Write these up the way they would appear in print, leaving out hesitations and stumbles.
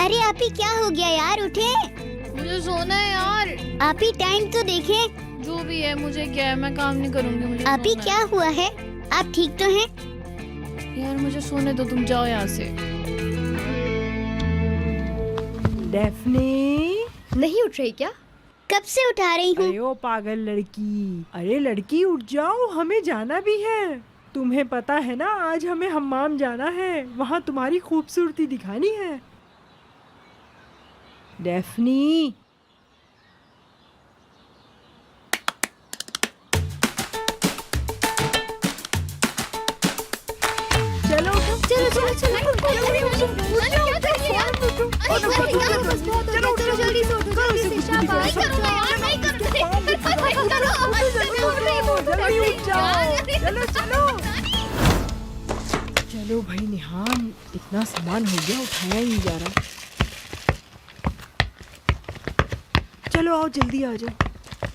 अरे आप ही क्या हो गया यार, उठे। मुझे सोना है यार। आप ही टाइम तो देखे। जो भी है मुझे क्या है, मैं काम नहीं करूंगी, मुझे आप ही सोना क्या हुआ है, आप ठीक तो हैं? है। यार मुझे सोने दो, तुम जाओ यहाँ से। डेफ्नी नहीं उठ रही क्या? कब से उठा रही हूँ। अरे ओ पागल लड़की, अरे लड़की उठ जाओ, हमें जाना भी है। तुम्हें पता है ना, आज हमें हम्माम जाना है, वहाँ तुम्हारी खूबसूरती दिखानी है। डेफ्नी चलो चलो चलो चलो चलो जल्दी से उठो, जल्दी से। शाबाश। चलो भाई निहान, इतना सामान हो गया, उठाया ही नहीं जा रहा। चलो आओ, जल्दी आ जाओ।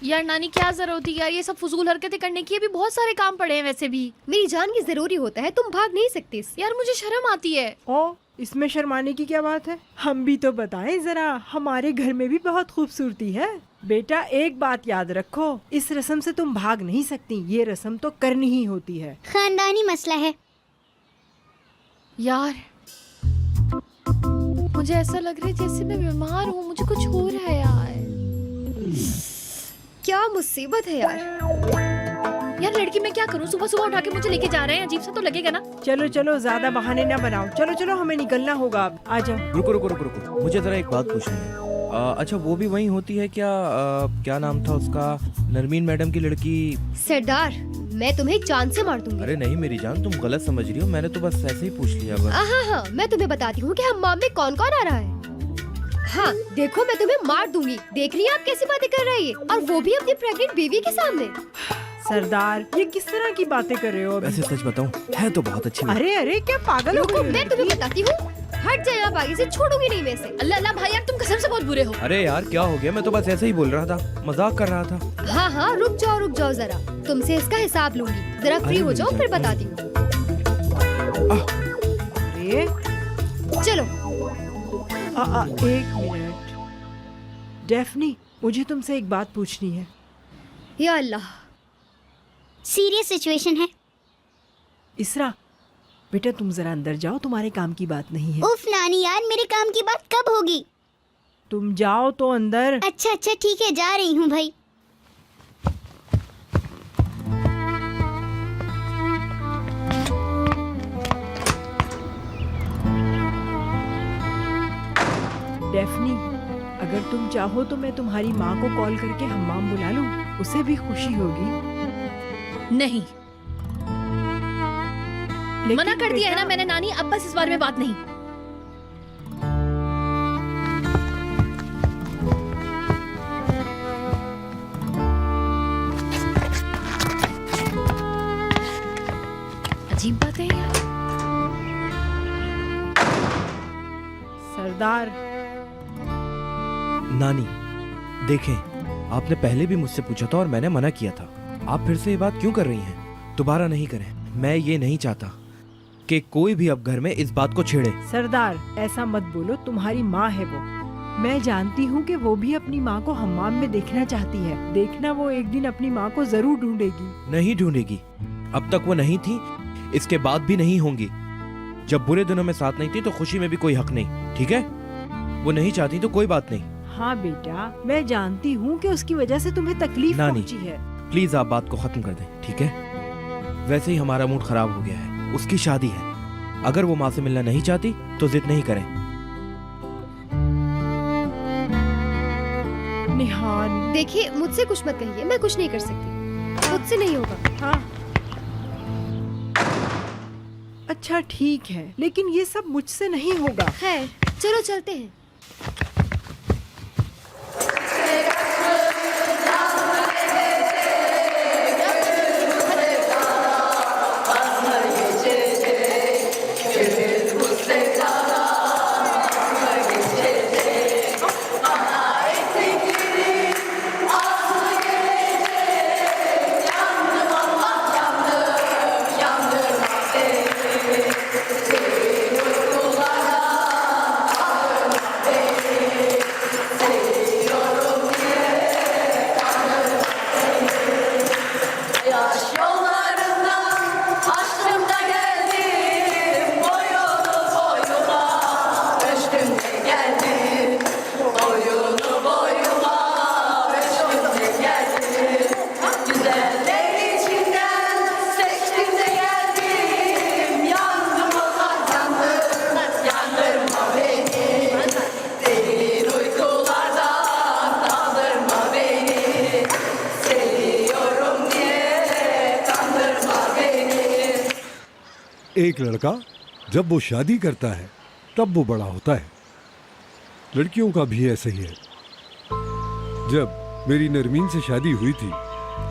यार नानी क्या जरूरत थी यार ये सब फजूल हरकतें करने की, अभी बहुत सारे काम पड़े हैं वैसे भी। मेरी जान की जरूरी होता है, तुम भाग नहीं सकती। यार मुझे शर्म आती है। ओ, इसमें शर्माने की क्या बात है? हम भी तो बताएं जरा, हमारे घर में भी बहुत खूबसूरती है। बेटा एक बात याद रखो, इस रस्म से तुम भाग नहीं सकती, ये रस्म तो करनी ही होती है। खानदानी मसला है। यार मुझे ऐसा लग रहा है जैसे मैं बीमार हूँ, मुझे कुछ हो रहा है यार। क्या मुसीबत है यार। यार लड़की मैं क्या करूँ, सुबह सुबह उठा के मुझे लेके जा रहे हैं, अजीब सा तो लगेगा ना। चलो चलो, ज्यादा बहाने ना बनाओ, चलो चलो हमें निकलना होगा अब, आ जाओ। रुको रुको रुको रुको, मुझे जरा एक बात पूछनी है। अच्छा वो भी वही होती है क्या? क्या नाम था उसका, नरमीन मैडम की लड़की? सरदार, मैं तुम्हें जान से मार दूंगी। अरे नहीं मेरी जान, तुम गलत समझ रही हो, मैंने तो बस ऐसे ही पूछ लिया बस। हाँ हाँ, मैं तुम्हें बताती हूँ कि हम्माम में कौन कौन आ रहा है। हाँ देखो, मैं तुम्हें मार दूंगी। देख रही हैं आप कैसी बातें कर रही है, और वो भी अपनी प्रेग्नेंट बेबी के सामने। सरदार, ये किस तरह की बातें कर रहे हो अभी? वैसे सच बताऊं, है तो बहुत अच्छी लड़की। अरे अरे, क्या पागल हो रुको, गई? मैं तुम्हें बताती हूँ। हट जाए आप, आगे से छोड़ूंगी नहीं मैं इसे। अल्लाह अल्लाह भाई यार तुम कसम से बहुत बुरे हो। अरे यार क्या हो गया, मैं तो बस ऐसे ही बोल रहा था, मजाक कर रहा था। हाँ हाँ, रुक जाओ जरा, तुमसे इसका हिसाब लूंगी। जरा फ्री हो जाओ, फिर बताती हूँ। अरे चलो। एक मिनट डेफ्नी, मुझे तुमसे एक बात पूछनी है। या अल्लाह, सीरियस सिचुएशन है। इसरा बेटा, तुम जरा अंदर जाओ, तुम्हारे काम की बात नहीं है। उफ नानी यार, मेरे काम की बात कब होगी। तुम जाओ तो अंदर। अच्छा अच्छा ठीक है, जा रही हूँ भाई। डेफ्नी, अगर तुम चाहो तो मैं तुम्हारी माँ को कॉल करके हम्माम बुला लूं, उसे भी खुशी होगी। नहीं, मना कर दिया है ना मैंने नानी, अब बस इस बारे में बात नहीं। अजीब बात है यार। सरदार, नानी देखें, आपने पहले भी मुझसे पूछा था और मैंने मना किया था, आप फिर से ये बात क्यों कर रही हैं? दोबारा नहीं करें, मैं ये नहीं चाहता कि कोई भी अब घर में इस बात को छेड़े। सरदार ऐसा मत बोलो, तुम्हारी माँ है वो। मैं जानती हूँ कि वो भी अपनी माँ को हम्माम में देखना चाहती है। देखना, वो एक दिन अपनी माँ को जरूर ढूंढेगी। नहीं ढूंढेगी, अब तक वो नहीं थी, इसके बाद भी नहीं होंगी। जब बुरे दिनों में साथ नहीं थी तो खुशी में भी कोई हक नहीं, ठीक है? वो नहीं चाहती तो कोई बात नहीं। हाँ बेटा, मैं जानती हूँ कि उसकी वजह से तुम्हें तकलीफ नानी, पहुंची है। प्लीज आप बात को खत्म कर दें, ठीक है? वैसे ही हमारा मूड खराब हो गया है, उसकी शादी है, अगर वो माँ से मिलना नहीं चाहती तो जिद नहीं करें। निहान, देखिए मुझसे कुछ मत कहिए, मैं कुछ नहीं कर सकती, मुझसे नहीं होगा। हाँ अच्छा ठीक है, लेकिन ये सब मुझसे नहीं होगा। खैर चलो चलते हैं। एक लड़का जब वो शादी करता है तब वो बड़ा होता है। लड़कियों का भी ऐसा ही है। जब मेरी नरमीन से शादी हुई थी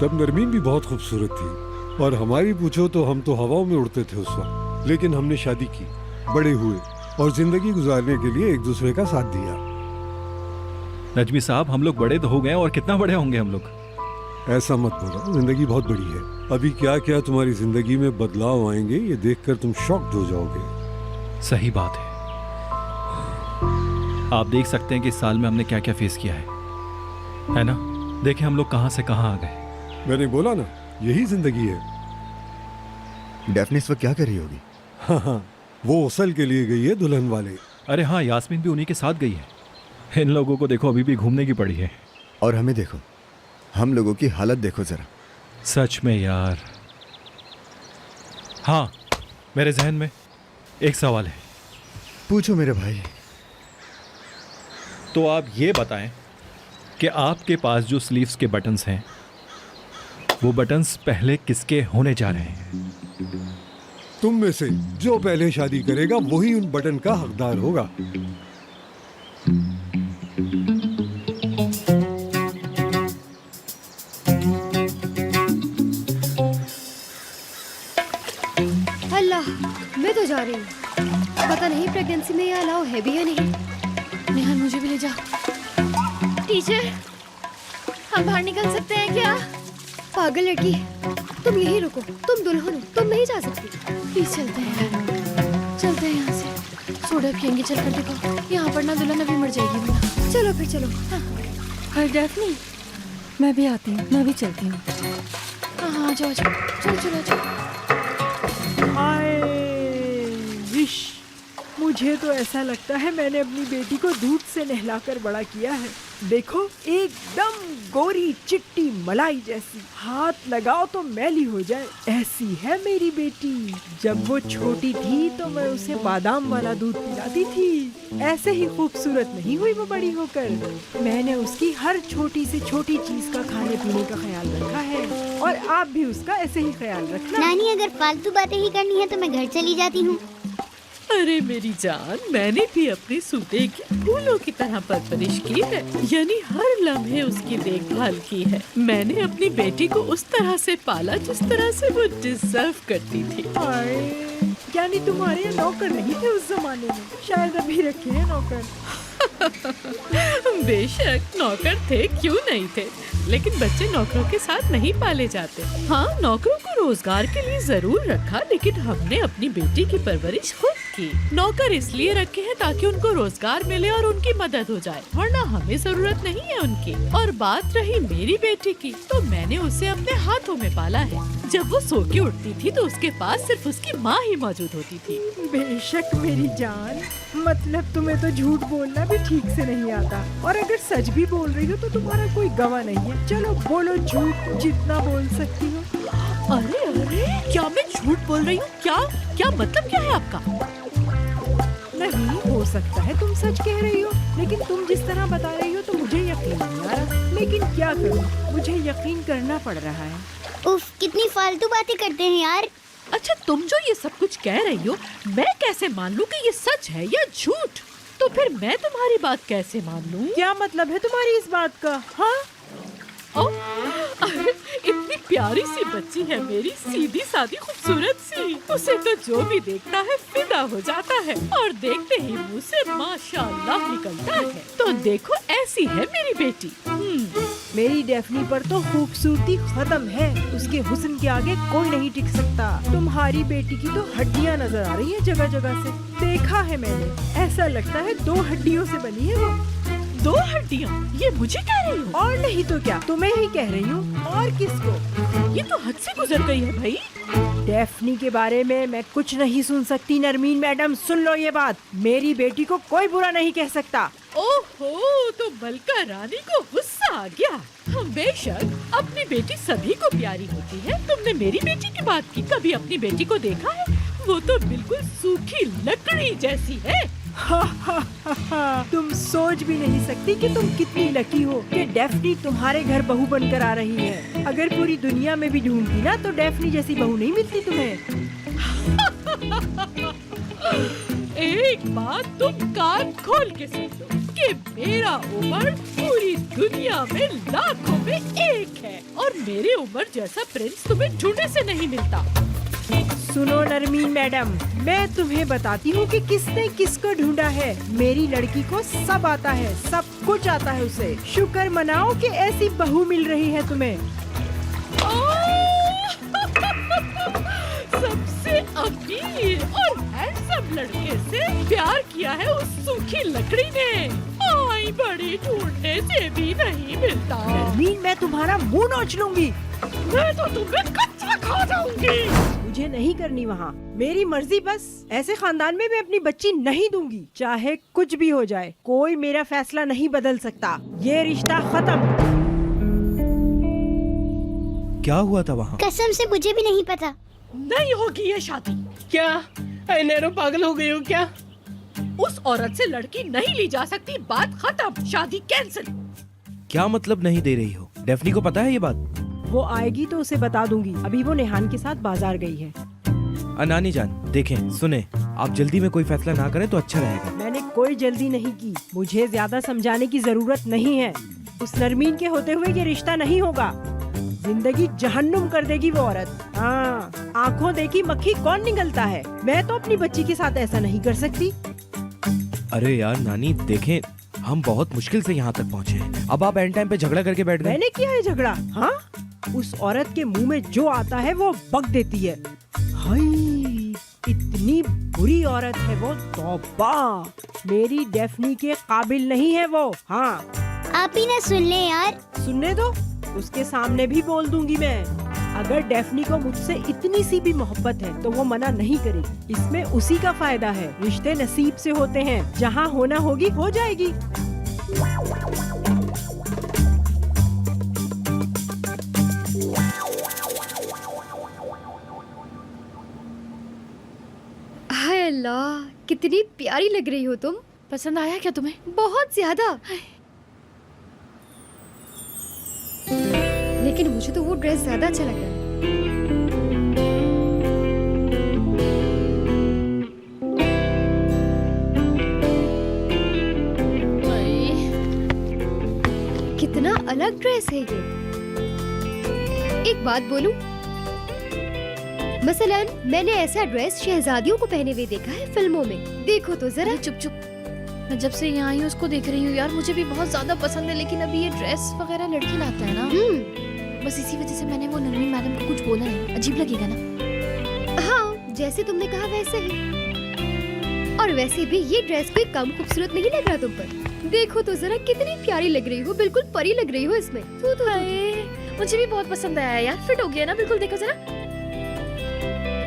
तब नरमीन भी बहुत खूबसूरत थी और हमारी पूछो तो हम तो हवाओं में उड़ते थे उस वक्त। लेकिन हमने शादी की, बड़े हुए और जिंदगी गुजारने के लिए एक दूसरे का साथ दिया। नजमी साहब, हम लोग बड़े तो हो गए और कितना बड़े होंगे हम लोग। ऐसा मत बोलो, जिंदगी बहुत बड़ी है। अभी क्या क्या तुम्हारी जिंदगी में बदलाव आएंगे ये देखकर तुम शॉक्ड हो जाओगे। सही बात है। आप देख सकते हैं कि इस साल में हमने क्या क्या फेस किया है ना? देखें हम लोग कहां से कहां आ गए। मैंने बोला ना, यही जिंदगी है। डेफनी इस वक्त क्या कर रही होगी? हाँ, वो उसल के लिए गई है दुल्हन वाले। अरे हाँ, यास्मीन भी उन्हीं के साथ गई है। इन लोगों को देखो, अभी भी घूमने की पड़ी है। और हमें देखो, हम लोगों की हालत देखो जरा। सच में यार। हाँ, मेरे जहन में एक सवाल है। पूछो मेरे भाई। तो आप ये बताएं कि आपके पास जो स्लीव्स के बटन्स हैं वो बटन्स पहले किसके होने जा रहे हैं? तुम में से जो पहले शादी करेगा वही उन बटन का हकदार होगा। अल्लाह, मैं तो जा रही हूँ। पता नहीं प्रेगनेंसी में ये अलाउ है भी या नहीं। नेहाल मुझे भी ले जा। टीचर, हम बाहर निकल सकते हैं क्या? पागल लड़की, तुम यहीं रुको। तुम दुल्हन हो, तुम नहीं जा सकती। प्लीज चलते हैं, चलते हैं यहाँ से। सोडा पियेंगे, चलकर देखो। यहाँ पर ना दुल्हन अभी मर जाएगी वरना। चलो फिर चलो। हाय डेफनी, मैं भी आती हूँ, मैं भी चलती हूँ। हाँ, जाओ जाओ, चलो चलो चलो। हाय विश, मुझे तो ऐसा लगता है मैंने अपनी बेटी को दूध से नहलाकर बड़ा किया है। देखो, एकदम गोरी चिट्टी मलाई जैसी, हाथ लगाओ तो मैली हो जाए, ऐसी है मेरी बेटी। जब वो छोटी थी तो मैं उसे बादाम वाला दूध पिलाती थी। ऐसे ही खूबसूरत नहीं हुई वो बड़ी होकर। मैंने उसकी हर छोटी से छोटी चीज का खाने पीने का ख्याल रखा है और आप भी उसका ऐसे ही ख्याल रखना। नानी, अगर फालतू बातें ही करनी है तो मैं घर चली जाती हूँ। अरे मेरी जान, मैंने भी अपने सूते की फूलों की तरह परवरिश की है, यानी हर लम्हे उसकी देखभाल की है। मैंने अपनी बेटी को उस तरह से पाला जिस तरह से वो डिजर्व करती थी। हाय, यानी तुम्हारे यहाँ नौकर नहीं थे उस जमाने में? शायद अभी रखे हैं नौकर। बेशक नौकर थे, क्यों नहीं थे, लेकिन बच्चे नौकरों के साथ नहीं पाले जाते। हाँ, नौकरों को रोजगार के लिए जरूर रखा, लेकिन हमने अपनी बेटी की परवरिश खुद की। नौकर इसलिए रखे हैं ताकि उनको रोजगार मिले और उनकी मदद हो जाए, वरना हमें जरूरत नहीं है उनकी। और बात रही मेरी बेटी की, तो मैंने उसे अपने हाथों में पाला है। जब वो सो के उठती थी तो उसके पास सिर्फ उसकी माँ ही मौजूद होती थी। बेशक मेरी जान, मतलब तुम्हें तो झूठ बोलना भी ठीक से नहीं आता, और अगर सच भी बोल रही हो तो तुम्हारा कोई गवाह नहीं है। चलो बोलो झूठ जितना बोल सकती हो। अरे अरे, क्या मैं झूठ बोल रही हूँ? क्या क्या मतलब क्या है आपका? नहीं हो सकता है तुम सच कह रही हो, लेकिन तुम जिस तरह बता रही हो तो मुझे यकीन नहीं आ रहा। लेकिन क्या करूँ, मुझे यकीन करना पड़ रहा है। उफ, कितनी फालतू बातें करते हैं यार। अच्छा, तुम जो ये सब कुछ कह रही हो, मैं कैसे मान लूं कि ये सच है या झूठ? तो फिर मैं तुम्हारी बात कैसे मान लूं? क्या मतलब है तुम्हारी इस बात का? हाँ, अरे, इतनी प्यारी सी बच्ची है मेरी, सीधी सादी खूबसूरत सी। उसे तो जो भी देखता है फिदा हो जाता है, और देखते ही मुंह से माशाअल्लाह निकलता है। तो देखो, ऐसी है मेरी बेटी। मेरी डेफनी पर तो खूबसूरती खत्म है, उसके हुस्न के आगे कोई नहीं टिक सकता। तुम्हारी बेटी की तो हड्डियाँ नजर आ रही हैं जगह जगह से, देखा है मैंने। ऐसा लगता है 2 हड्डियों से बनी है वो। 2 हड्डियाँ? ये मुझे कह रही हो? और नहीं तो क्या, तुम्हें ही कह रही हूँ, और किसको? ये तो हद से गुजर गई है भाई। डेफनी के बारे में मैं कुछ नहीं सुन सकती। नरमीन मैडम, सुन लो ये बात, मेरी बेटी को कोई बुरा नहीं कह सकता। ओहो, तो मलका रानी को गुस्सा आ गया। हम बेशक अपनी बेटी सभी को प्यारी होती है। तुमने मेरी बेटी की बात की, कभी अपनी बेटी को देखा है? वो तो बिल्कुल सूखी लकड़ी जैसी है। तुम सोच भी नहीं सकती कि तुम कितनी लकी हो कि डेफनी तुम्हारे घर बहू बनकर आ रही है। अगर पूरी दुनिया में भी ढूंढती ना तो डेफनी जैसी बहू नहीं मिलती तुम्हें। एक बात तुम कान खोल के सुन लो कि मेरा उमर पूरी दुनिया में लाखों में एक है और मेरे उमर जैसा प्रिंस तुम्हें ढूंढने से नहीं मिलता। सुनो नरमीन मैडम, मैं तुम्हें बताती हूँ कि किसने किसको ढूंढा है। मेरी लड़की को सब आता है, सब कुछ आता है उसे। शुक्र मनाओ कि ऐसी बहू मिल रही है तुम्हें। सबसे अमीर और हैंडसम लड़के से प्यार किया है उस सूखी लकड़ी ने। आई बड़ी ढूंढने से भी नहीं मिलता। नरमीन, मैं तुम्हारा मुंह नोच लूंगी। मैं तो तुम्हें कच्चा खा जाऊंगी। मुझे नहीं करनी वहाँ, मेरी मर्जी बस। ऐसे खानदान में मैं अपनी बच्ची नहीं दूंगी, चाहे कुछ भी हो जाए। कोई मेरा फैसला नहीं बदल सकता। ये रिश्ता खत्म। क्या हुआ था वहाँ? कसम से मुझे भी नहीं पता। नहीं होगी ये शादी। क्या नैरो पागल हो गई हो क्या? उस औरत से लड़की नहीं ली जा सकती, बात खत्म, शादी कैंसिल। क्या मतलब नहीं दे रही हो? डेफनी को पता है ये बात? वो आएगी तो उसे बता दूंगी। अभी वो नेहान के साथ बाजार गई है। नानी जान, देखें सुने, आप जल्दी में कोई फैसला ना करें तो अच्छा रहेगा। मैंने कोई जल्दी नहीं की, मुझे ज्यादा समझाने की जरूरत नहीं है। उस नरमीन के होते हुए ये रिश्ता नहीं होगा। जिंदगी जहन्नुम कर देगी वो औरत। हाँ, आँखों देखी मक्खी कौन निगलता है। मैं तो अपनी बच्ची के साथ ऐसा नहीं कर सकती। अरे यार नानी, देखें हम बहुत मुश्किल से यहाँ तक पहुँचे हैं। अब आप एंड टाइम पे झगड़ा करके बैठ गए। मैंने किया है झगड़ा? हाँ, उस औरत के मुंह में जो आता है वो बक देती है। हाय, इतनी बुरी औरत है वो, तौबा। मेरी डेफनी के काबिल नहीं है वो। हाँ, आप ही ना सुन ले यार। सुनने दो, उसके सामने भी बोल दूंगी मैं। अगर डेफनी को मुझसे इतनी सी भी मोहब्बत है तो वो मना नहीं करेगी। इसमें उसी का फायदा है। रिश्ते नसीब से होते हैं, जहाँ होना होगी हो जाएगी। हाय अल्लाह, कितनी प्यारी लग रही हो तुम। पसंद आया क्या तुम्हें? बहुत ज्यादा। लेकिन मुझे तो वो ड्रेस ज्यादा अच्छा लग रहा है। कितना अलग ड्रेस है ये। एक बात बोलूं, मसलन मैंने ऐसा ड्रेस शहजादियों को पहने हुए देखा है फिल्मों में। देखो तो जरा। चुप चुप, मैं जब से यहाँ आई हूँ उसको देख रही हूँ यार, मुझे भी बहुत ज्यादा पसंद है। लेकिन अभी ये ड्रेस वगैरह लड़की लाता है ना, बस इसी वजह से मैंने वो नरमीन मैडम को कुछ बोला है। अजीब लगेगा ना। हाँ, जैसे तुमने कहा वैसे ही। और वैसे भी ये ड्रेस कोई कम खूबसूरत नहीं लग रहा तुम पर। देखो तो जरा, कितनी प्यारी लग रही हो, बिल्कुल परी लग रही हो इसमें। मुझे भी बहुत पसंद आया यार, फिट हो गया ना बिल्कुल। देखो जरा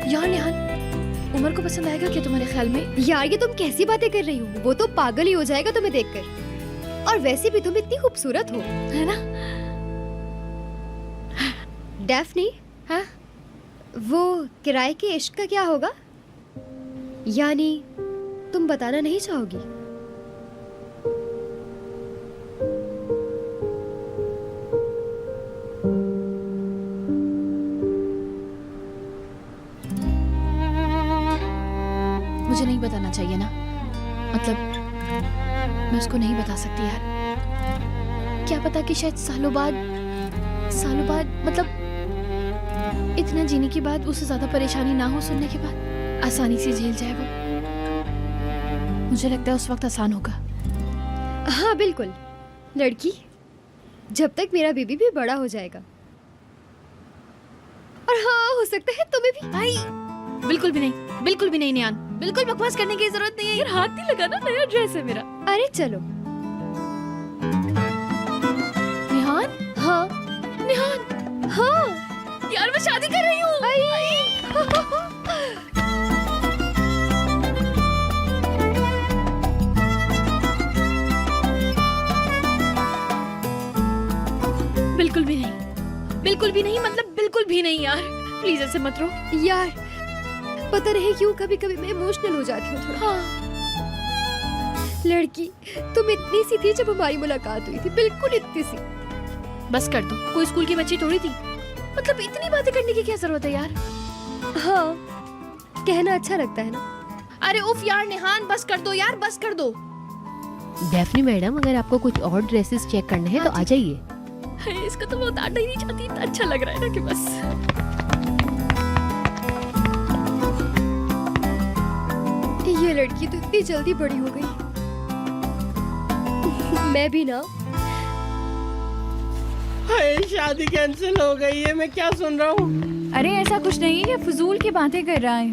यार। निहान, उमर को पसंद आएगा क्या तुम्हारे ख्याल में? यार ये तुम कैसी बातें कर रही हो, वो तो पागल ही हो जाएगा तुम्हें देखकर। और वैसे भी तुम इतनी खूबसूरत हो, है ना? डेफनी, हाँ? वो किराए के इश्क का क्या होगा? यानी तुम बताना नहीं चाहोगी? मुझे नहीं बताना चाहिए ना, मतलब मैं उसको नहीं बता सकती यार। क्या पता कि शायद सालों बाद मतलब इतना जीने के बाद उसे ज्यादा परेशानी ना हो, सुनने के बाद आसानी से झेल जाए वो। मुझे लगता है उस वक्त आसान होगा। हाँ बिल्कुल लड़की, जब तक मेरा बेबी भी बड़ा हो जाएगा। और हाँ, हो सकता है तुम्हें भी। भाई बिल्कुल भी नहीं, बिल्कुल भी नहीं निहान, बिल्कुल बकवास करने की जरूरत नहीं है यार। हाथ नहीं लगाना, नया ड्रेस है मेरा। अरे चलो। निहान? हाँ निहान, हाँ यार मैं शादी कर रही हूँ। बिल्कुल भी नहीं, बिल्कुल भी नहीं, मतलब बिल्कुल भी नहीं यार। प्लीज ऐसे मत रो यार। पता नहीं क्यों कभी कभी मैं इमोशनल हो जाती हूँ थोड़ा। हाँ। लड़की, तुम इतनी सी थी जब हमारी मुलाकात हुई थी, बिल्कुल इतनी सी। बस कर दो, कोई स्कूल की बच्ची थोड़ी थी। मतलब इतनी बातें करने की क्या जरूरत है यार? हाँ, कहना अच्छा लगता है ना। अरे उफ यार निहान, बस कर दो यार, बस कर दो। डेफनी मैडम, अगर आपको कुछ और ड्रेसेस चेक करने हैं तो आ जाइए। इसका तो मैं उतारना ही नहीं चाहती, इतना अच्छा लग रहा है ना कि बस। ये लड़की तो इतनी जल्दी बड़ी हो गई। मैं भी ना। हाय, शादी कैंसिल हो गई है, मैं क्या सुन रहा हूँ। अरे ऐसा कुछ नहीं है, ये फजूल की बातें कर रहा है।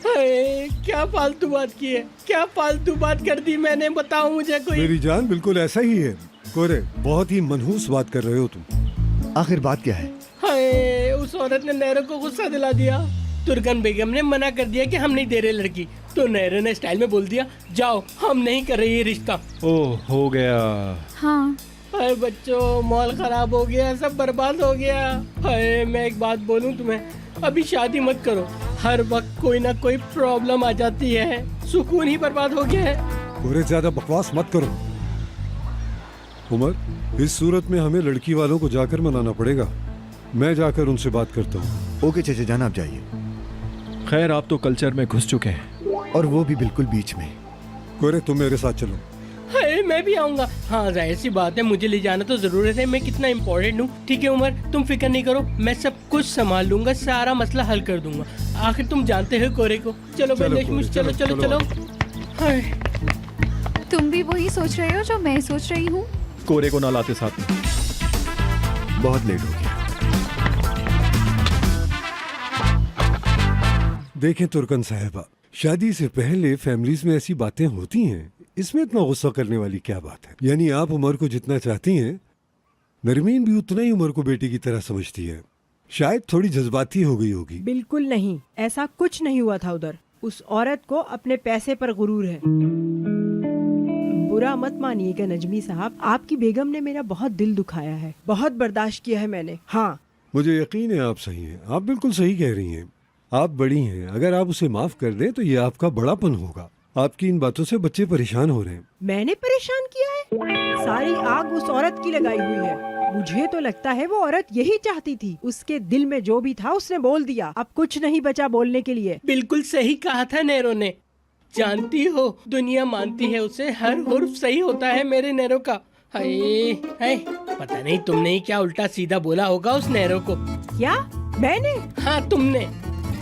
हाय, क्या फालतू बात की है, क्या फालतू बात कर दी मैंने, बताओ मुझे कोई। मेरी जान बिल्कुल ऐसा ही है। कोरे, बहुत ही मनहूस बात कर रहे हो तुम। आखिर बात क्या है? हाय, उस औरत ने नैरो को गुस्सा दिला दिया। तुर्कन बेगम ने मना कर दिया कि हम नहीं दे रहे लड़की, तो नैरो ने स्टाइल में बोल दिया, जाओ हम नहीं कर रहे ये रिश्ता। ओह, हो गया। हाँ। हाय बच्चों, माहौल खराब हो गया, सब बर्बाद हो गया। हाय, मैं एक बात बोलूं तुम्हें, अभी शादी मत करो, हर वक्त कोई ना कोई प्रॉब्लम आ जाती है, सुकून ही बर्बाद हो गया है। कोरे, ज्यादा बकवास मत करो। उमर, इस सूरत में हमें लड़की वालों को जाकर मनाना पड़ेगा। मैं जाकर उनसे बात करता हूँ। ओके चाचा जान, आप जाइए। खैर, आप तो कल्चर में घुस चुके हैं, और वो भी बिल्कुल बीच में। कोरे, तुम मेरे साथ चलो। हाय, मैं भी आऊंगा। हाँ, जाहिर सी बात है, मुझे ले जाना तो जरूरत है, मैं कितना इम्पोर्टेंट हूँ। ठीक है उमर, तुम फिक्र नहीं करो, मैं सब कुछ संभाल लूंगा, सारा मसला हल कर दूंगा। आखिर तुम जानते हो कोरे को। चलो चलो चलो चलो। हाय, तुम भी वही सोच रहे हो जो मैं सोच रही हूँ? कोरे को ना लाते साथ में। बहुत लेट हो गया। देखें तुर्कन साहिबा, शादी से पहले फैमिलीज में ऐसी बातें होती हैं, इसमें इतना गुस्सा करने वाली क्या बात है। यानी आप उमर को जितना चाहती हैं, नरमीन भी उतना ही उमर को बेटी की तरह समझती है। शायद थोड़ी जज्बाती हो गई होगी। बिल्कुल नहीं, ऐसा कुछ नहीं हुआ था उधर। उस औरत को अपने पैसे पर गुरूर है। बुरा मत मानिएगा नजमी साहब, आपकी बेगम ने मेरा बहुत दिल दुखाया है, बहुत बर्दाश्त किया है मैंने। हाँ, मुझे यकीन है आप सही हैं, आप बिल्कुल सही कह रही हैं। आप बड़ी हैं, अगर आप उसे माफ कर दें तो ये आपका बड़ापन होगा। आपकी इन बातों से बच्चे परेशान हो रहे हैं। मैंने परेशान किया है? सारी आग उस औरत की लगाई हुई है। मुझे तो लगता है वो औरत यही चाहती थी। उसके दिल में जो भी था उसने बोल दिया, अब कुछ नहीं बचा बोलने के लिए। बिल्कुल सही कहा था नैरो ने। जानती हो, दुनिया मानती है उसे, हर हुर्फ सही होता है मेरे नैरो का। हाय हाय, पता नहीं तुमने ही क्या उल्टा सीधा बोला होगा उस नैरो को। क्या मैंने? हाँ तुमने,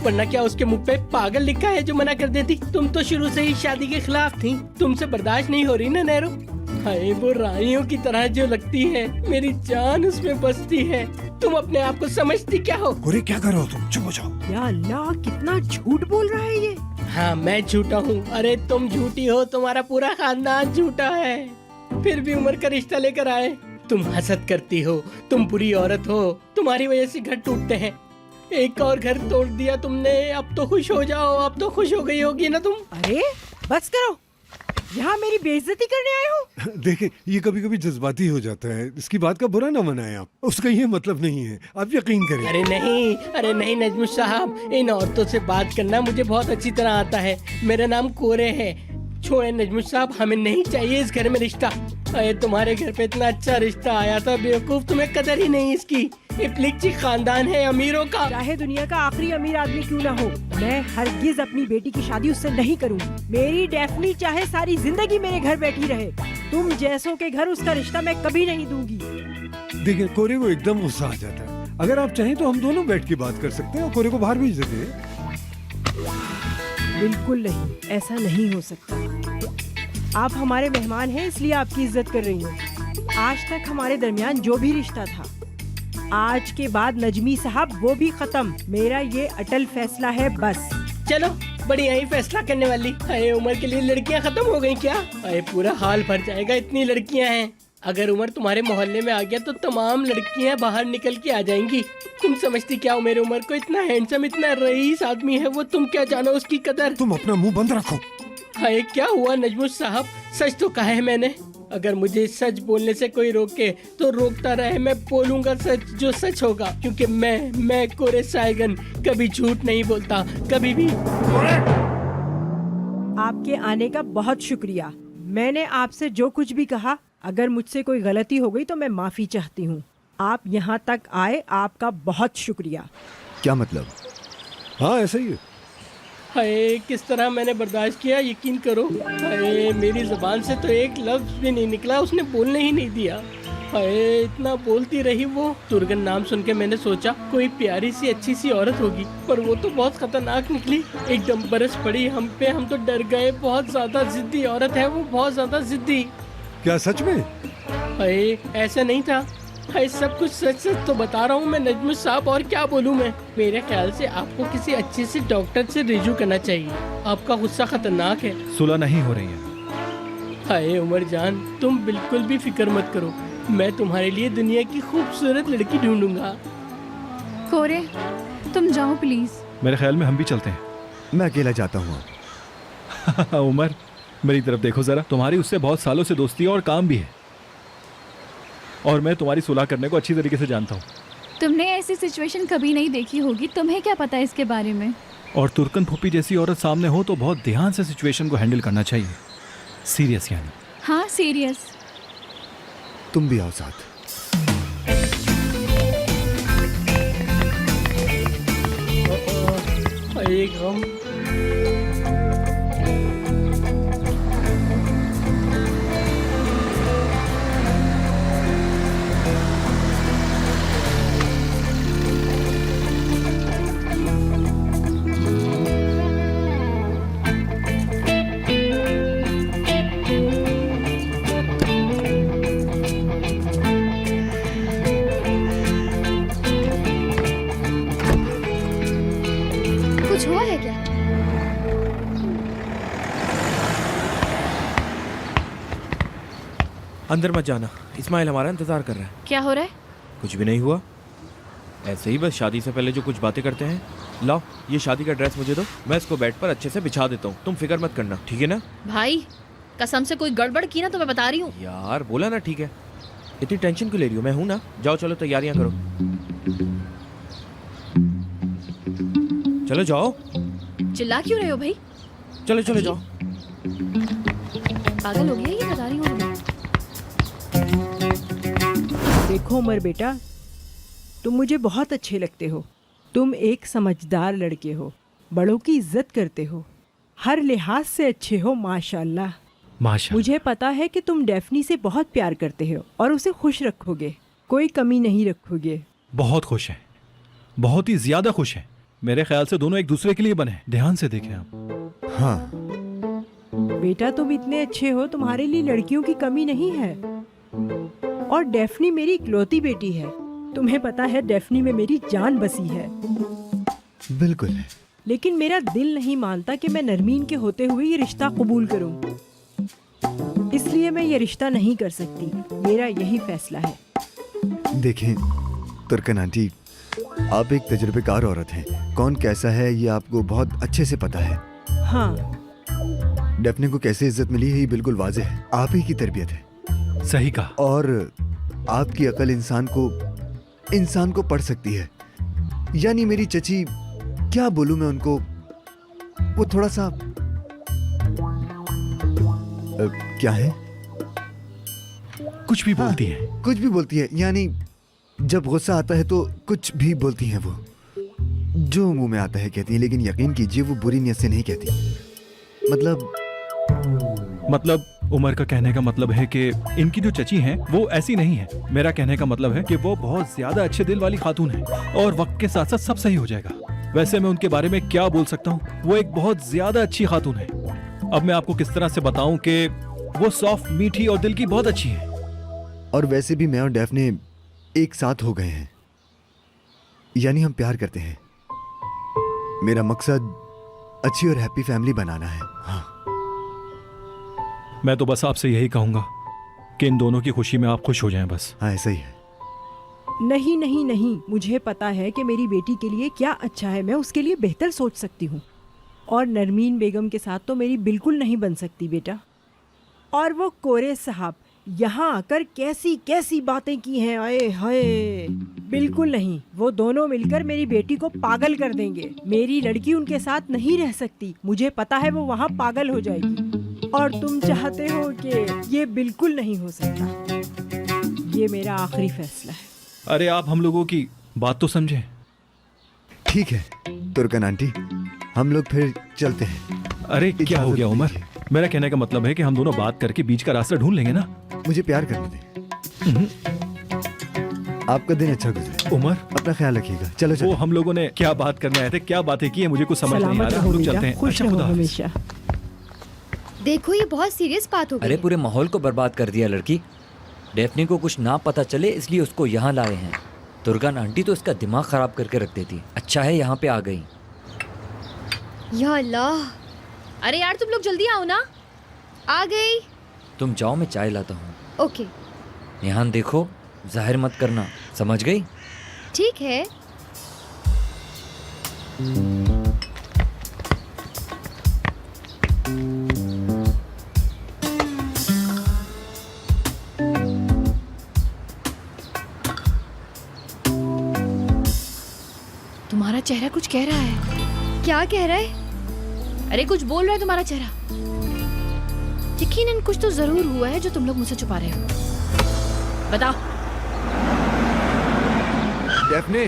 वरना क्या उसके मुंह पे पागल लिखा है जो मना कर देती। तुम तो शुरू से ही शादी के खिलाफ थी, तुमसे बर्दाश्त नहीं हो रही ना नैरो। हाय, वो रानियों की तरह जो लगती है, मेरी जान उसमें बसती है। तुम अपने आप को समझती क्या हो? कोरे, क्या कर रहे हो तुम? चुप हो जाओ। या अल्लाह, कितना झूठ बोल रहा है ये। हाँ, मैं झूठा हूँ। अरे तुम झूठी हो, तुम्हारा पूरा खानदान झूठा है, फिर भी उम्र का रिश्ता लेकर आए। तुम हसद करती हो, तुम बुरी औरत हो, तुम्हारी वजह से घर टूटते हैं। एक और घर तोड़ दिया तुमने, अब तो खुश हो जाओ, अब तो खुश हो गई होगी ना तुम। अरे बस करो, यहाँ मेरी बेइज्जती करने आए हो? देखें, ये कभी कभी जज्बाती हो जाता है, इसकी बात का बुरा ना मनाएं आप, उसका ये मतलब नहीं है, आप यकीन करें। अरे नहीं नजमुश साहब, इन औरतों से बात करना मुझे बहुत अच्छी तरह आता है। मेरा नाम कोरे है। छोड़े नजमुश साहब, हमें नहीं चाहिए इस घर में रिश्ता। अरे तुम्हारे घर पे इतना अच्छा रिश्ता आया था, बेवकूफ, तुम्हें कदर ही नहीं इसकी। इप्लिक्ची खानदान है अमीरों का। चाहे दुनिया का आखिरी अमीर आदमी क्यों ना हो, मैं हरगिज अपनी बेटी की शादी उससे नहीं करूंगी। मेरी डेफनी चाहे सारी जिंदगी मेरे घर बैठी रहे, तुम जैसों के घर उसका रिश्ता मैं कभी नहीं दूंगी। देखिए, कोरे को एकदम गुस्सा आ जाता है। अगर आप चाहें तो हम दोनों बैठ के बात कर सकते हैं और कोरे को बाहर भेज देते हैं। बिल्कुल नहीं, ऐसा नहीं हो सकता। आप हमारे मेहमान हैं, इसलिए आपकी इज्जत कर रही हूँ। आज तक हमारे दरमियान जो भी रिश्ता था, आज के बाद नजमी साहब वो भी खत्म। मेरा ये अटल फैसला है, बस। चलो, बढ़िया ही फैसला करने वाली। अरे उम्र के लिए लड़कियां खत्म हो गई क्या? अरे पूरा हाल भर जाएगा, इतनी लड़कियां हैं। अगर उमर तुम्हारे मोहल्ले में आ गया तो तमाम लड़कियां बाहर निकल के आ जाएंगी। तुम समझती क्या हो मेरे उमर को? इतना हैंडसम, इतना रईस आदमी है वो, तुम क्या जानो उसकी कदर। तुम अपना मुंह बंद रखो। हाय, क्या हुआ नजमुश साहब? सच तो कहा है मैंने। अगर मुझे सच बोलने से कोई रोके तो रोकता रहे, मैं बोलूंगा सच जो सच होगा, क्योंकि मैं कोरे साइगन कभी झूठ नहीं बोलता, कभी भी। आपके आने का बहुत शुक्रिया। मैंने आपसे जो कुछ भी कहा, अगर मुझसे कोई गलती हो गई तो मैं माफी चाहती हूँ। आप यहाँ तक आए, आपका बहुत शुक्रिया। क्या मतलब? हाँ, ऐसा ही है। हाय किस तरह मैंने बर्दाश्त किया, यकीन करो। हाय मेरी ज़बान से तो एक लफ्ज़ भी नहीं निकला, उसने बोलने ही नहीं दिया। हाय इतना बोलती रही वो। तुर्गन नाम सुन के मैंने सोचा कोई प्यारी सी अच्छी सी औरत होगी, पर वो तो बहुत खतरनाक निकली। एकदम बरस पड़ी हम पे, हम तो डर गए। बहुत ज्यादा जिद्दी औरत है वो, बहुत ज्यादा जिद्दी। क्या सच में? हाय ऐसा नहीं था। हाय सब कुछ सच सच तो बता रहा हूँ मैं नजमुल साहब, और क्या बोलूँ मैं। मेरे ख्याल से आपको किसी अच्छे से डॉक्टर से रिजू करना चाहिए, आपका गुस्सा खतरनाक है। सुलह नहीं हो रही है। हाय उमर जान, तुम बिल्कुल भी फिक्र मत करो, मैं तुम्हारे लिए दुनिया की खूबसूरत लड़की ढूंढूंगा। कोरे तुम जाओ प्लीज। मेरे ख्याल में हम भी चलते हैं। मैं अकेला जाता हूँ। उमर मेरी तरफ देखो जरा, तुम्हारी उससे बहुत सालों से दोस्ती है और काम भी है, और मैं तुम्हारी सुलह करने को अच्छी तरीके से जानता हूँ। तुमने ऐसी सिचुएशन कभी नहीं देखी होगी, तुम्हें क्या पता है इसके बारे में। और तुर्कन फूफी जैसी औरत सामने हो तो बहुत ध्यान से सिचुएशन को हैंडल करना चाहिए, सीरियस यानी। हाँ सीरियस। तुम भी आओ साथ। हाय गम। कुछ हुआ है क्या? अंदर मत जाना, इस्माइल हमारा इंतजार कर रहा है। क्या हो रहा है? कुछ भी नहीं हुआ, ऐसे ही बस शादी से पहले जो कुछ बातें करते हैं। लाओ ये शादी का ड्रेस मुझे दो, मैं इसको बेड पर अच्छे से बिछा देता हूँ, तुम फिक्र मत करना, ठीक है ना? भाई कसम से कोई गड़बड़ की ना तो मैं बता रही हूँ। यार बोला ना ठीक है, इतनी टेंशन क्यों ले रही हो? मैं हूं ना। जाओ चलो तैयारियां करो, चलो जाओ। चिल्ला क्यों रहे हो भाई? चलो चलो जाओ। पागल हो गया ये, बता रही हूँ मैं। देखो उमर बेटा, तुम मुझे बहुत अच्छे लगते हो। तुम एक समझदार लड़के हो, बड़ों की इज्जत करते हो, हर लिहाज से अच्छे हो माशाल्लाह। माशा मुझे पता है कि तुम डेफनी से बहुत प्यार करते हो और उसे खुश रखोगे, कोई कमी नहीं रखोगे। बहुत खुश हैं, बहुत ही ज्यादा खुश हैं। मेरे ख्याल से दोनों एक दूसरे के लिए बने हैं। ध्यान से देखें आप। हाँ बेटा तुम इतने अच्छे हो, तुम्हारे लिए लड़कियों की कमी नहीं है। और डेफनी मेरी इकलौती बेटी है, तुम्हें पता है डेफनी में मेरी जान बसी है। बिल्कुल है। लेकिन मेरा दिल नहीं मानता कि मैं नरमीन के होते हुए ये रिश्ता कबूल करूं, इसलिए मैं ये रिश्ता नहीं कर सकती। मेरा यही फैसला है। देखें तुर्कन आंटी, आप एक तजुर्बेकार औरत हैं, कौन कैसा है ये आपको बहुत अच्छे से पता है। हाँ, डेफने को कैसे इज्जत मिली है ये बिल्कुल वाज़ेह है, आप ही की तरबियत है। सही कहा। और आपकी अकल इंसान को पढ़ सकती है। यानी मेरी चची, क्या बोलूं मैं उनको, वो थोड़ा सा क्या है, कुछ भी बोलती है। कुछ भी बोलती है, यानी जब गुस्सा आता है तो कुछ भी बोलती हैं वो, जो मुंह में आता है कहती है। लेकिन यकीन कीजिए वो बुरी नीयत से नहीं कहती। मतलब उमर का कहने का मतलब है कि इनकी जो चची हैं वो ऐसी नहीं है। मेरा कहने का मतलब है कि वो बहुत ज्यादा अच्छे दिल वाली खातून है, और वक्त के साथ साथ सब सही हो जाएगा। वैसे मैं उनके बारे में क्या बोल सकता हूँ, वो एक बहुत ज्यादा अच्छी खातून है। अब मैं आपको किस तरह से बताऊं कि वो सॉफ्ट, मीठी और दिल की बहुत अच्छी है। और वैसे भी मैं और डेफने एक साथ हो गए हैं, यानी हम प्यार करते हैं। मेरा मकसद अच्छी और हैप्पी फैमिली बनाना है। हाँ, मैं तो बस आपसे यही कहूंगा कि इन दोनों की खुशी में आप खुश हो जाएं बस। हाँ ऐसा ही है। नहीं नहीं नहीं, मुझे पता है कि मेरी बेटी के लिए क्या अच्छा है, मैं उसके लिए बेहतर सोच सकती हूँ। और नरमीन बेगम के साथ तो मेरी बिल्कुल नहीं बन सकती बेटा। और वो कोरे साहब यहाँ आकर कैसी कैसी बातें की हैं, आए हाय। बिल्कुल नहीं, वो दोनों मिलकर मेरी बेटी को पागल कर देंगे। मेरी लड़की उनके साथ नहीं रह सकती, मुझे पता है वो वहाँ पागल हो जाएगी। और तुम चाहते हो कि ये बिल्कुल नहीं हो सकता। ये मेरा आखिरी फैसला है। अरे आप हम लोगों की बात तो समझें। ठीक है तुर्कन आंटी, हम लोग फिर चलते हैं। अरे क्या हो गया उमर? दीजिए। मेरा कहने का मतलब है कि हम दोनों बात करके बीच का रास्ता ढूंढ लेंगे ना। मुझे प्यार करने दें। आपका दिन अच्छा गुजरे। उमर, अपना ख्याल रखिएगा। चलो वो चलो। हम लोगों ने क्या बात करने आए थे, क्या बातें की है, मुझे कुछ समझ नहीं आ रहा। हम लोग चलते हैं। खुश अच्छा, रहो खुदा हाफिज। हमेशा। देखो ये बहुत सीरियस बात हो गई अरे है। पूरे माहौल को बर्बाद कर दिया लड़की। डेफनी को कुछ ना पता चले इसलिए उसको यहाँ लाए हैं। दुर्गान आंटी तो इसका दिमाग खराब करके रख देती। अच्छा है यहाँ पे आ गई। या अल्लाह। अरे यार तुम लोग जल्दी आओ ना। आ गई। तुम जाओ, मैं चाय लाता हूँ। ओके यहाँ देखो, जाहिर मत करना, समझ गई? ठीक है। तुम्हारा चेहरा कुछ कह रहा है। क्या कह रहा है? अरे कुछ बोल रहा है तुम्हारा चेहरा। यकीनन कुछ तो जरूर हुआ है जो तुम लोग मुझसे छुपा रहे हो। बताओ। डेफने,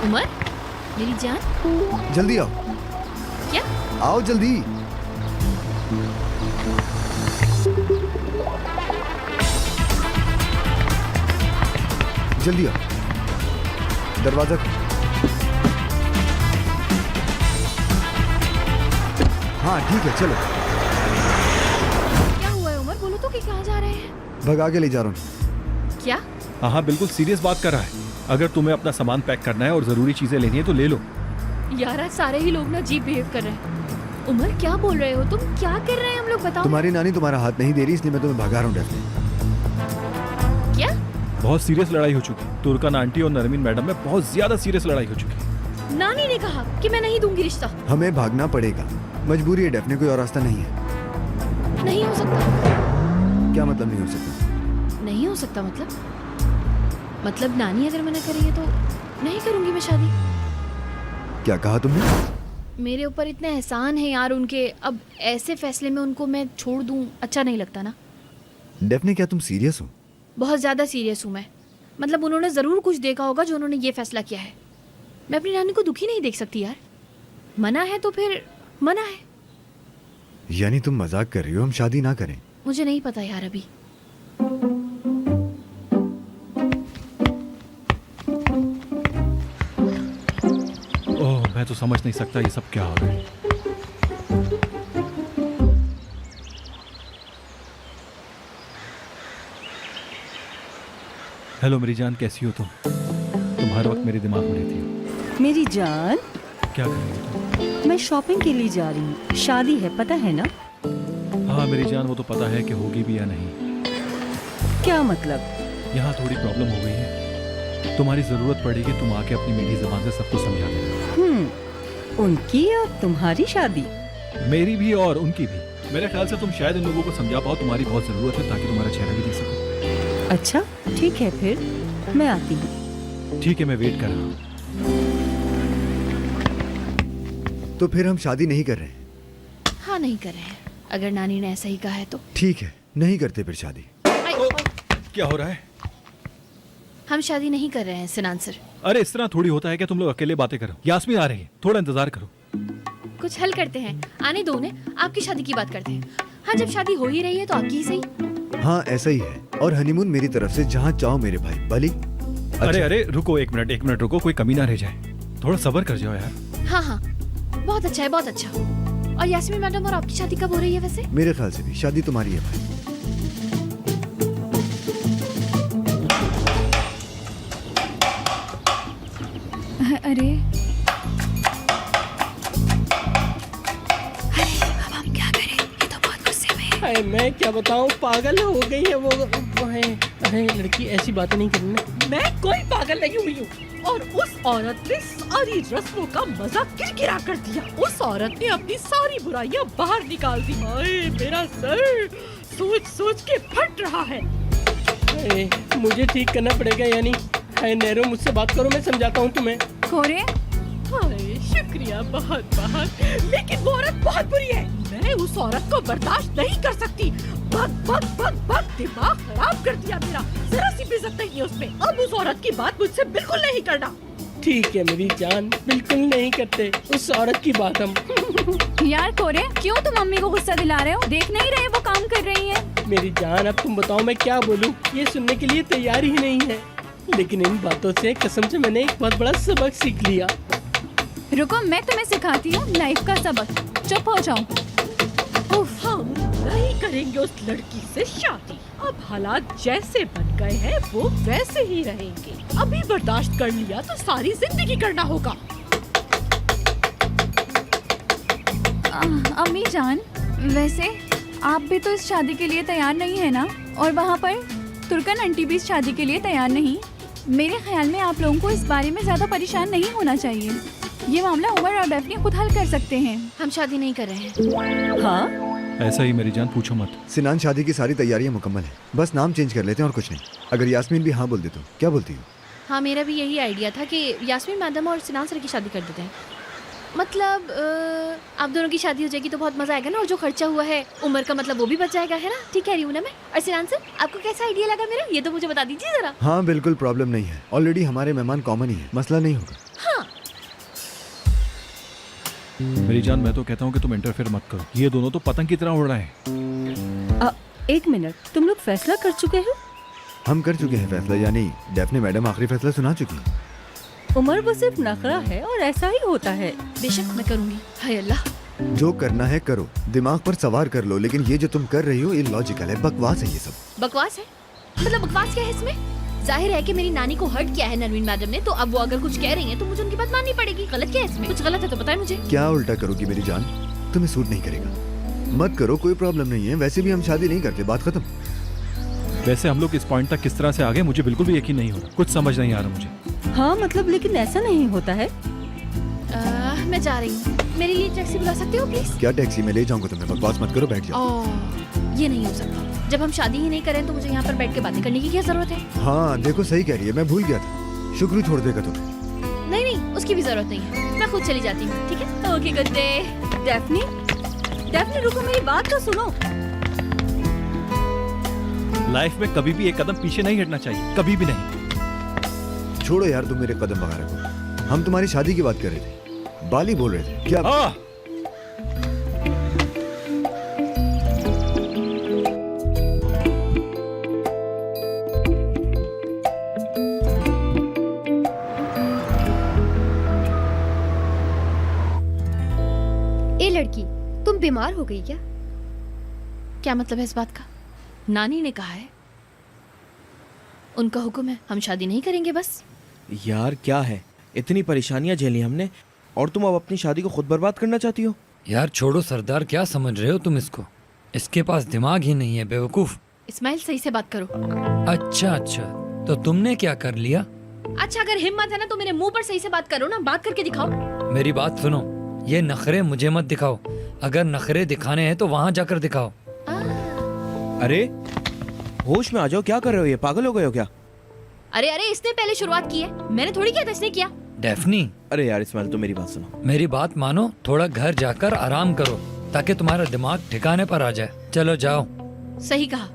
उमर, मेरी जान, जल्दी आओ। क्या? आओ जल्दी। जल्दी आओ। दरवाजा खोलो। हाँ ठीक है, चलो। क्या हुआ है उमर? बोलो तो कि कहाँ जा रहे हैं? भगा के ले जा रहा हूँ। क्या? हाँ, बिल्कुल सीरियस बात कर रहा है। अगर तुम्हें अपना सामान पैक करना है और जरूरी चीजें लेनी है तो ले लो। यार आज सारे ही लोग ना अजीब बिहेव कर रहे हैं। उमर क्या बोल रहे हो तुम? क्या कर रहे हैं हम लोग? बताओ। तुम्हारी नानी तुम्हारा हाथ नहीं दे रही, इसलिए मैं तुम्हें भगा रहा हूँ डेफने। क्या? बहुत सीरियस लड़ाई हो चुकी है। तुर्कान आंटी और नरमीन मैडम में बहुत ज्यादा सीरियस लड़ाई हो चुकी है। नानी ने कहा कि मैं नहीं दूंगी रिश्ता। हमें भागना पड़ेगा, मजबूरी है डेफने, कोई और रास्ता नहीं है। नहीं हो सकता। क्या मतलब नहीं हो सकता? नहीं हो सकता मतलब नानी अगर मना कर रही है तो नहीं करूंगी मैं शादी। क्या कहा तुमने? मेरे ऊपर इतने एहसान है यार उनके, अब ऐसे फैसले में उनको मैं छोड़ दूं अच्छा नहीं लगता ना। डेफने, क्या तुम सीरियस हो? बहुत ज़्यादा सीरियस हूँ मैं। मतलब उन्होंने ज़रूर कुछ देखा होगा जो उन्होंने ये फैसला किया है। मैं अपनी नानी को दुखी नहीं देख सकती यार। मना है तो फिर मना है। यानी तुम मजाक कर रही हो हम शादी ना करें? मुझे नहीं पता यार अभी। ओह, मैं तो समझ नहीं सकता ये सब क्या हो रहा है। हेलो मेरी जान, कैसी हो तुम हर वक्त मेरे दिमाग में रहती हो। मेरी जान, क्या कर रही हो तुम? मैं शॉपिंग के लिए जा रही हूँ। शादी है, पता है ना? हाँ मेरी जान, वो तो पता है कि होगी भी या नहीं। क्या मतलब? यहाँ थोड़ी प्रॉब्लम हो गई है। तुम्हारी जरूरत पड़ेगी, तुम आके अपनी मीठी जबान से सबको समझा देना। उनकी और तुम्हारी शादी? मेरी भी और उनकी भी। मेरे ख्याल से तुम शायद इन लोगों को समझा पाओ, तुम्हारी बहुत जरूरत है, ताकि तुम्हारा चेहरा भी देख सकूं। अच्छा ठीक है, फिर मैं आती हूँ। ठीक है, मैं वेट कर रहा हूँ। तो फिर हम शादी नहीं कर रहे हैं? हाँ नहीं कर रहे हैं। अगर नानी ने ऐसा ही कहा है तो ठीक है, नहीं करते फिर शादी। क्या हो रहा है? हम शादी नहीं कर रहे हैं सिनान सर। अरे इस तरह थोड़ी होता है क्या? तुम लोग अकेले बातें करो। यास्मीन आ रही है, थोड़ा इंतजार करो। कुछ हल करते हैं। आने दो उन्हें, आपकी शादी की बात करते हैं। हाँ जब शादी हो ही रही है तो आपकी ही सही। हाँ ऐसा ही है, और हनीमून मेरी तरफ से जहाँ चाहो मेरे भाई। भली? अरे अरे रुको, एक मिनट रुको, कोई कमी ना रह जाए। थोड़ा सब्र कर जाओ यार। हाँ हाँ बहुत अच्छा है, बहुत अच्छा। और यास्मीन मैडम और आपकी शादी कब हो रही है वैसे? मेरे ख्याल से भी शादी तुम्हारी है भाई। अरे अब हम क्या करें? ये तो बहुत गुस्से में है। अरे मैं क्या बताऊं, पागल हो गई है वो है। अरे लड़की ऐसी बातें नहीं करनी। मैं कोई पागल नहीं हुई हूँ और उस औरत ने सारी रस्मों का मजा किरकिरा कर दिया। उस औरत ने अपनी सारी बुराइयां बाहर निकाल दी। हाय मेरा सर सोच सोच के फट रहा है। अरे मुझे ठीक करना पड़ेगा यानी। हाय नैरो, मुझसे बात करो, मैं समझाता हूँ तुम्हें। कोरे, हाय शुक्रिया बहुत बहुत, लेकिन वो औरत बहुत बुरी है। मैं उस औरत को बर्दाश्त नहीं कर सकती। बग बग बग बग दिमाग खराब कर दिया मेरा। जरा सी भी इज्जत नहीं है उसमें। अब उस औरत की बात मुझसे बिल्कुल नहीं करना। ठीक है मेरी जान, बिल्कुल नहीं करते उस औरत की बात हम। यार कोरे, क्यों तुम मम्मी को गुस्सा दिला रहे हो? देख नहीं रहे वो काम कर रही है। मेरी जान अब तुम बताओ मैं क्या बोलूं, ये सुनने के लिए तैयार ही नहीं है। लेकिन इन बातों से कसम से मैंने एक बहुत बड़ा सबक सीख लिया। रुको, मैं तुम्हें सिखाती हूँ लाइफ का सबक। चुप हो जाओ। हम नहीं करेंगे उस लड़की से शादी। अब हालात जैसे बन गए हैं वो वैसे ही रहेंगे। अभी बर्दाश्त कर लिया तो सारी जिंदगी करना होगा। अम्मी जान, वैसे आप भी तो इस शादी के लिए तैयार नहीं है ना? और वहाँ पर तुर्कन आंटी भी इस शादी के लिए तैयार नहीं। मेरे ख्याल में आप लोगों को इस बारे में ज्यादा परेशान नहीं होना चाहिए। ये मामला उमर और डेफनी खुद हल कर सकते हैं। हम शादी नहीं कर रहे हैं। हाँ, ऐसा ही मेरी जान, पूछो मत। सिनान, शादी की सारी तैयारियां मुकम्मल है, बस नाम चेंज कर लेते हैं और कुछ नहीं। अगर यास्मीन भी हाँ बोल दे तो क्या बोलती हो? हाँ, मेरा भी यही आइडिया था कि यास्मीन मैडम और सिनान सर की शादी कर देते हैं। मतलब आप दोनों की शादी हो जाएगी तो बहुत मजा आएगा ना, और जो खर्चा हुआ है उमर का मतलब वो भी बच जाएगा, है ना? ठीक कह रही हूँ ना मैं? और सिनान सर, आपको कैसा आइडिया लगा मेरा? ये तो मुझे बता दीजिए जरा। हाँ बिल्कुल, प्रॉब्लम नहीं है। ऑलरेडी हमारे मेहमान कॉमन ही है, मसला नहीं होगा। हाँ। मेरी जान, मैं तो कहता हूँ कि तुम इंटरफेयर मत करो। ये दोनों तो पतंग की तरह उड़ रहे हैं। एक मिनट, तुम लोग फैसला कर चुके हो? हम कर चुके हैं फैसला, यानी डेफनी मैडम आखिरी फैसला सुना चुकी है। उमर वो सिर्फ नखरा है और ऐसा ही होता है। बेशक मैं करूँगी। हाय अल्लाह। जो करना है करो, दिमाग पर सवार कर लो, लेकिन ये जो तुम कर रही हो इलॉजिकल है, बकवास है ये सब। बकवास है? मतलब बकवास क्या है इसमें? जाहिर है कि मेरी नानी को हर्ट किया है नरवीन मैडम ने, तो अब वो अगर कुछ कह रही हैं तो मुझे उनकी बात माननी पड़ेगी। गलत क्या है इसमें? कुछ गलत है तो बताएं मुझे। क्या उल्टा करोगी मेरी जान? तुम्हें सूट नहीं करेगा, मत करो, कोई प्रॉब्लम नहीं है। वैसे भी हम शादी नहीं करते, बात खत्म। वैसे हम लोग इस पॉइंट तक किस तरह से आ गए मुझे बिल्कुल भी यकीन नहीं हो रहा। कुछ समझ नहीं आ रहा मुझे। हाँ मतलब, लेकिन ऐसा नहीं होता है। मैं जा रही हूँ, मेरे लिए टैक्सी बुला सकते हो प्लीज? क्या टैक्सी में ले जाऊंगा तुम्हें? बकवास मत करो, बैठ जाओ। ये नहीं हो सकता। जब हम शादी ही नहीं करें तो मुझे यहाँ पर बैठ के बातें करने की क्या जरूरत है? हाँ देखो, सही कह रही है, मैं भूल गया था। शुक्र छोड़ देगा तुम्हें। नहीं नहीं, उसकी भी जरूरत नहीं है, मैं खुद चली जाती हूँ। ठीक है, okay, good day. Daphne, Daphne रुको, मेरी बात तो सुनो। लाइफ में कभी भी एक कदम पीछे नहीं हटना चाहिए, कभी भी नहीं। छोड़ो यार तुम मेरे कदम वगैरह को, हम तुम्हारी शादी की बात कर रहे थे। बाली बोल रहे थे क्या? ए लड़की, तुम बीमार हो गई क्या? क्या मतलब है इस बात का? नानी ने कहा है, उनका हुक्म है, हम शादी नहीं करेंगे बस। यार क्या है, इतनी परेशानियां झेली हमने और तुम अब अपनी शादी को खुद बर्बाद करना चाहती हो? यार छोड़ो सरदार, क्या समझ रहे हो तुम इसको? इसके पास दिमाग ही नहीं है, बेवकूफ। इस्माइल, सही से बात करो। अच्छा अच्छा, तो तुमने क्या कर लिया? अच्छा, अगर हिम्मत है ना तो मेरे मुंह पर सही से बात करो ना, बात करके दिखाओ। मेरी बात सुनो, ये नखरे मुझे मत दिखाओ। अगर नखरे दिखाने हैं तो वहाँ जाकर दिखाओ। अरे होश में आ जाओ, क्या कर रहे हो? ये पागल हो गए हो क्या? अरे अरे, इसने पहले शुरुआत की है, मैंने थोड़ी किया था, इसने किया। डेफनी, अरे यार इस्माइल, तो मेरी बात सुनो। मेरी बात मानो, थोड़ा घर जाकर आराम करो ताकि तुम्हारा दिमाग ठिकाने पर आ जाए। चलो जाओ। सही कहा,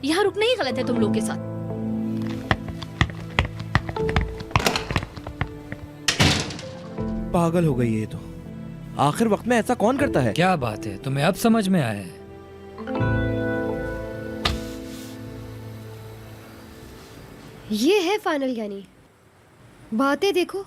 यहाँ रुकना ही गलत है तुम लोग के साथ। पागल हो गई है ये तो। आखिर वक्त में ऐसा कौन करता है? क्या बात है, तुम्हें अब समझ में आया है? ये है फाइनल, यानी बातें देखो।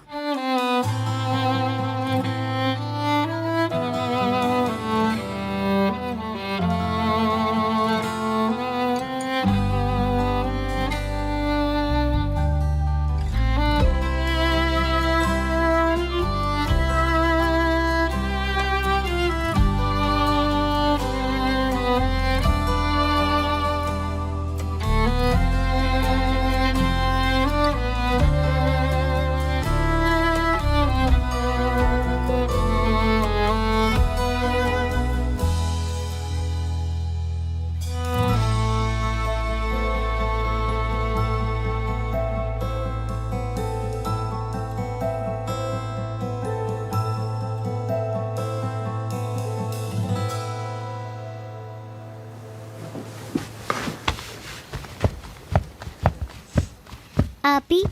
आपी,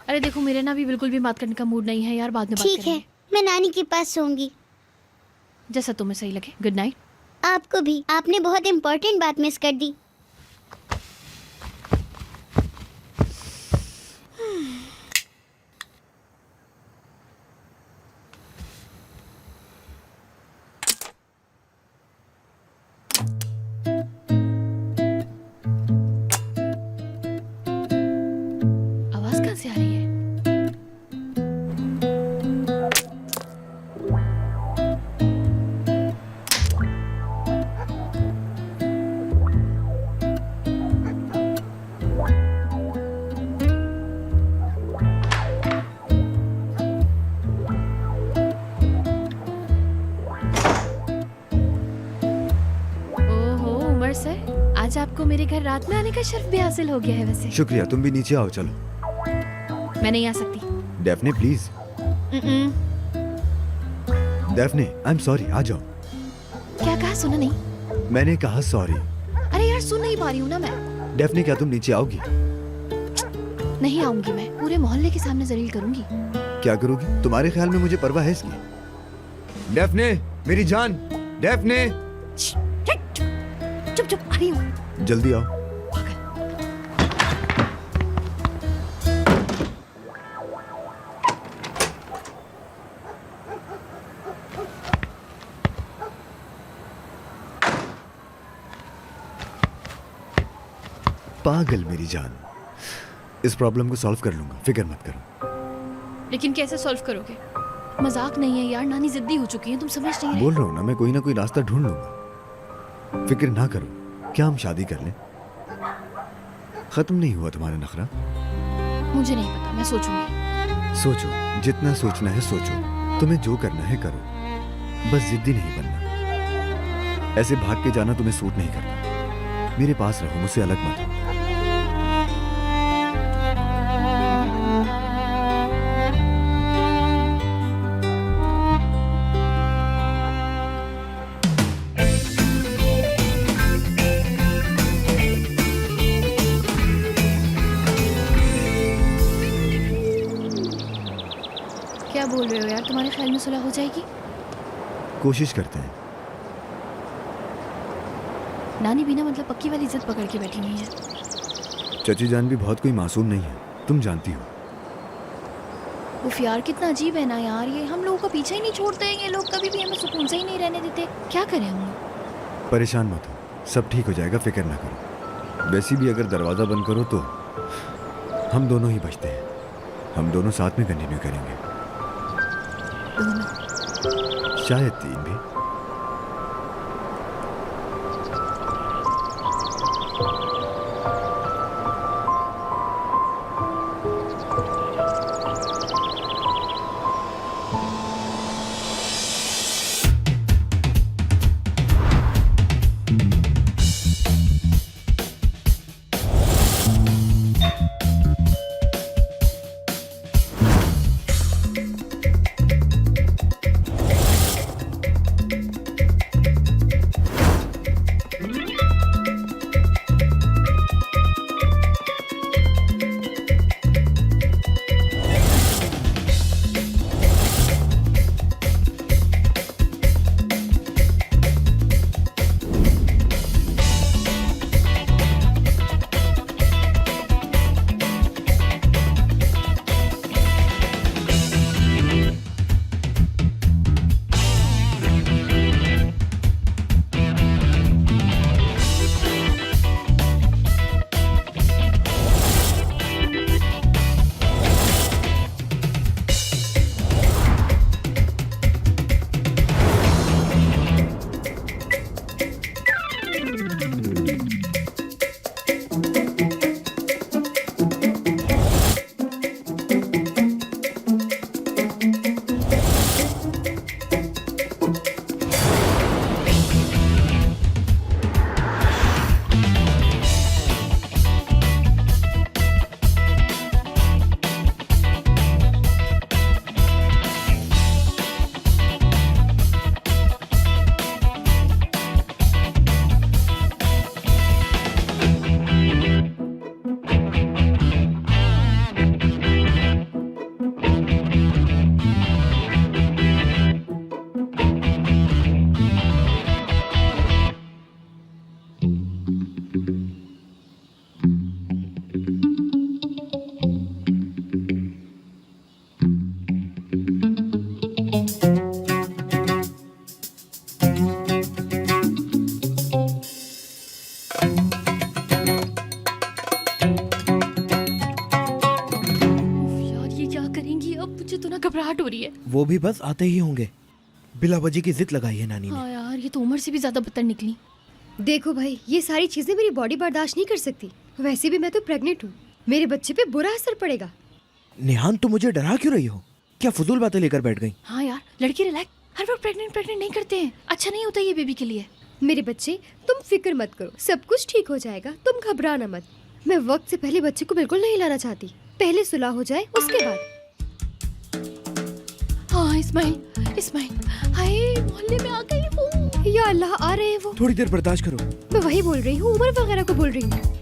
अरे देखो मेरे ना भी बिल्कुल भी बात करने का मूड नहीं है यार, बाद में बात ठीक है, करेंगे। मैं नानी के पास सोऊंगी। जैसा तुम्हें सही लगे। Good night. आपको भी। आपने बहुत इम्पोर्टेंट बात मिस कर दी। आवाज कहाँ से आ रही है? ओहो उमर सर, आज आपको मेरे घर रात में आने का शर्फ भी हासिल हो गया है। वैसे शुक्रिया, तुम भी नीचे आओ। चलो मैं नहीं आ सकती। Daphne please. Daphne I am sorry, आ जाओ। क्या कहा? सुना नहीं? मैंने कहा सॉरी। अरे यार सुन नहीं पा रही हूँ ना मैं। डेफने क्या तुम नीचे आओगी? नहीं आऊंगी मैं, पूरे मोहल्ले के सामने जलील करूंगी। क्या करोगी? तुम्हारे ख्याल में मुझे परवाह है इसकी? डेफने मेरी जान, डेफने चुप चुप, आ रही हूँ। जल्दी आओ। पागल मेरी जान, इस प्रॉब्लम को सॉल्व कर लूंगा, फिक्र मत करो। लेकिन कैसे सॉल्व करोगे? मजाक नहीं है यार, नानी जिद्दी हो चुकी है, तुम समझ नहीं रहे। बोल रहा हूँ ना, मैं कोई ना कोई रास्ता ढूंढ लूंगा। फिक्र ना करो। क्या हम शादी कर लें? खत्म नहीं हुआ तुम्हारा नखरा? मुझे नहीं पता, मैं सोचूंगी। सोचो, जितना सोचना है सोचो। तुम्हें जो करना है करो, बस जिद्दी नहीं बनना। ऐसे भाग के जाना तुम्हें सूट नहीं करता। मेरे पास रहो, मुझसे अलग मत हो। क्या बोल रहे हो यार? तुम्हारे ख्याल में सुलह हो जाएगी? कोशिश करते हैं। नानी भी ना मतलब पक्की वाली जिद पकड़ के बैठी हुई है। चची जान भी बहुत कोई मासूम नहीं है, तुम जानती हो। उफ यार, कितना अजीब है ना यार, ये हम लोगों का पीछा ही नहीं छोड़ते हैं। ये लोग कभी भी हमें सुकून से ही नहीं रहने देते। क्या करें हम लोग? परेशान मत हो, सब ठीक हो जाएगा, फिक्र ना करो। वैसे भी अगर दरवाज़ा बंद करो तो हम दोनों ही बचते हैं। हम दोनों साथ में कंटिन्यू करेंगे, शायद 3 भी। वो भी बस आते ही होंगे। बिला वजह की जिद लगाई है नानी ने। हाँ यार, ये तो उम्र से भी ज्यादा बदतर निकली। देखो भाई, ये सारी चीजें मेरी बॉडी बर्दाश्त नहीं कर सकती। वैसे भी मैं तो प्रेग्नेंट हूँ, मेरे बच्चे पे बुरा असर पड़ेगा। नेहान, तुम मुझे डरा क्यों रही हो? क्या फजूल बातें लेकर बैठ गई? हाँ यार, लड़की रिलैक्स, हर वक्त प्रेग्नेंट नहीं करते हैं, अच्छा नहीं होता ये बेबी के लिए। मेरे बच्चे, तुम फिक्र मत करो, सब कुछ ठीक हो जाएगा, तुम घबराना मत। मैं वक्त से पहले बच्चे को बिल्कुल नहीं लाना चाहती, पहले सुलह हो जाए उसके बाद। हाँ इस्माइल, हाय मोहल्ले में आ गई वो। या अल्लाह, आ रहे हैं वो। थोड़ी देर बर्दाश्त करो। मैं वही बोल रही हूँ, उमर वगैरह को बोल रही हूँ।